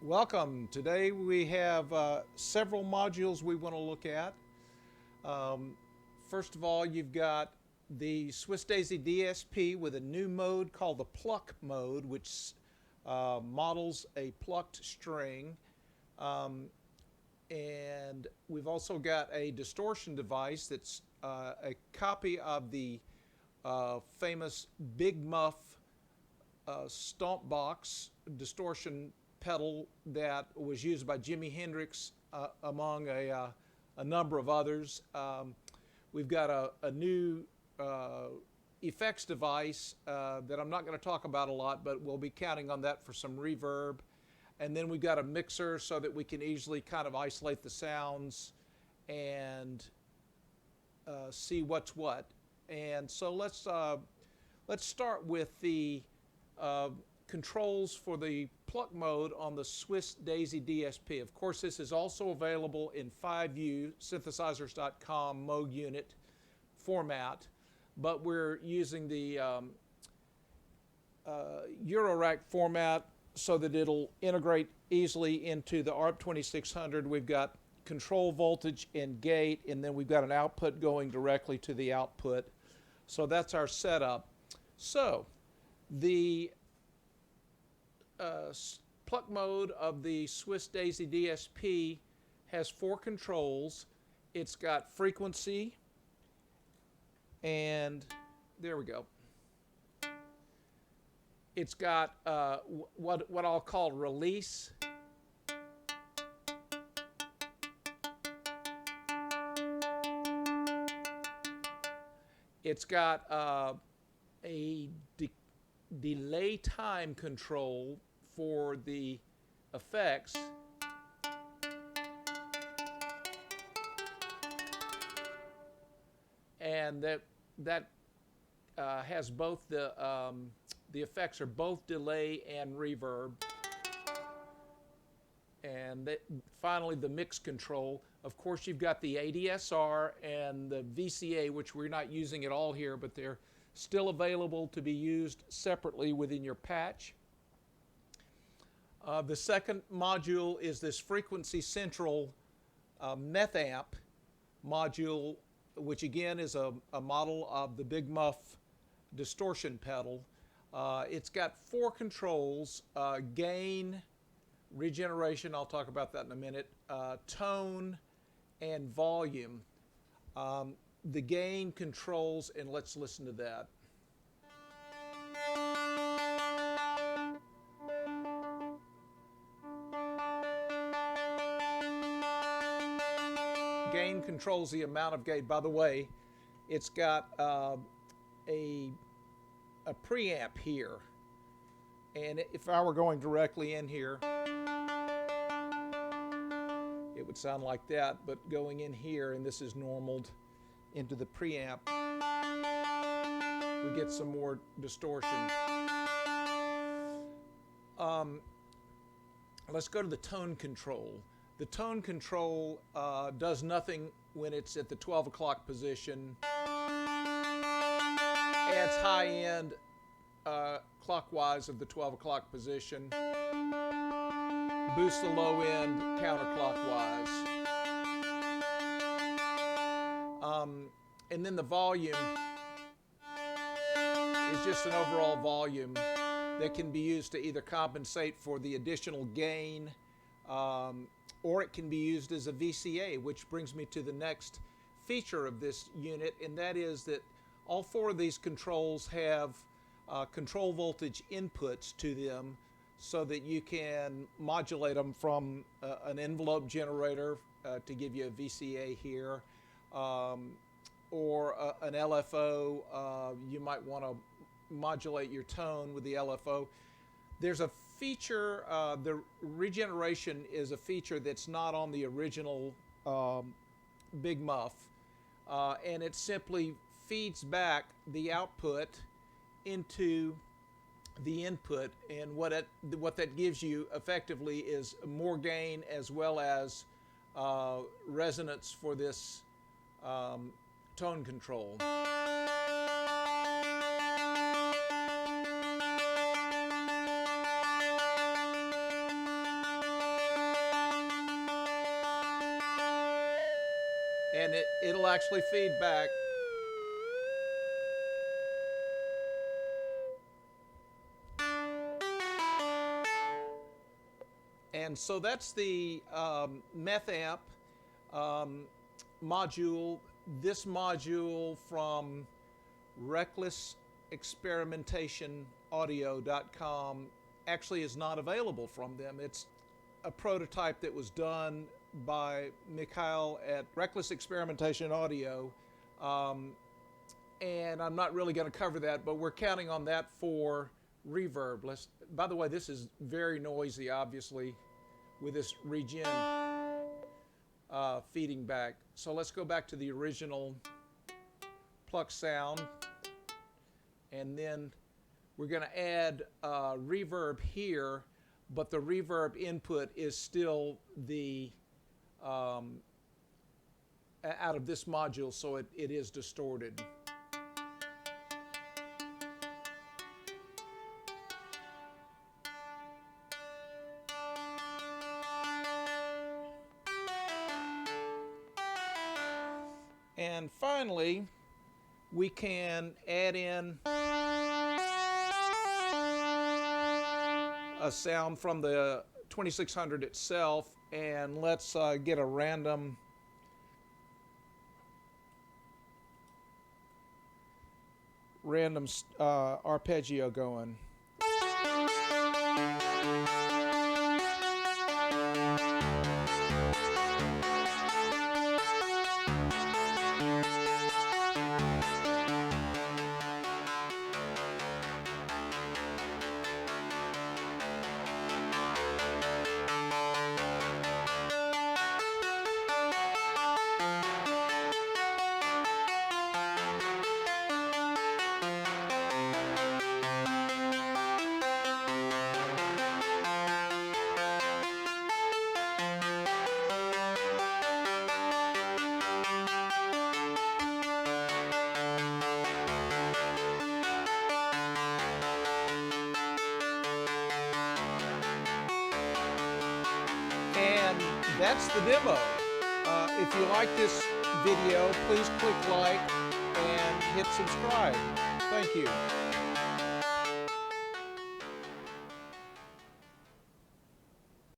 Welcome. Today we have several modules we want to look at. First of all, you've got the SwissDaisy DSP with a new mode called the Pluck Mode, which models a plucked string. And we've also got a distortion device that's a copy of the famous Big Muff stomp box distortion pedal that was used by Hendrix among a number of others. We've got a new effects device that I'm not going to talk about a lot, but we'll be counting on that for some reverb. And then we've got a mixer so that we can easily kind of isolate the sounds and see what's what. And so let's start with the controls for the Pluck mode on the SwissDaisy DSP. Of course, this is also available in 5U synthesizers.com mode unit format, but we're using the Eurorack format so that it'll integrate easily into the ARP 2600. We've got control voltage and gate, and then we've got an output going directly to the output. So that's our setup. So the Pluck mode of the SwissDaisy DSP has 4 controls. It's got frequency, and there we go. It's got what I'll call release. It's got a delay time control for the effects. And that has both the effects are both delay and reverb. And finally, the mix control. Of course, you've got the ADSR and the VCA, which we're not using at all here, but they're still available to be used separately within your patch. The second module is this Frequency Central MethAmp module, which again is a model of the Big Muff distortion pedal. It's got 4 controls: gain, regeneration, I'll talk about that in a minute, tone, and volume. The gain controls, and let's listen to that. Gain controls the amount of gain. By the way, it's got a preamp here, and if I were going directly in here, it would sound like that, but going in here, and this is normaled into the preamp, we get some more distortion. Let's go to the tone control. The tone control does nothing when it's at the 12 o'clock position. Adds high end clockwise of the 12 o'clock position. Boosts the low end counterclockwise. And then the volume is just an overall volume that can be used to either compensate for the additional gain, or it can be used as a VCA, which brings me to the next feature of this unit, and that is that all 4 of these controls have control voltage inputs to them so that you can modulate them from an envelope generator to give you a VCA here, or an LFO. You might want to modulate your tone with the LFO. There's a feature, the regeneration is a feature that's not on the original Big Muff, and it simply feeds back the output into the input, and what that gives you effectively is more gain as well as resonance for this tone control. and it'll actually feed back. And so that's the MethAmp module. This module from recklessexperimentationaudio.com actually is not available from them. It's a prototype that was done by Mikhail at Reckless Experimentation Audio, and I'm not really going to cover that, but we're counting on that for reverb. By the way, this is very noisy, obviously, with this regen feeding back. So let's go back to the original pluck sound, and then we're going to add reverb here, but the reverb input is still the out of this module, so it is distorted. And finally, we can add in a sound from the 2600 itself, and let's get a random arpeggio going. And that's the demo. If you like this video, please click like and hit subscribe. Thank you.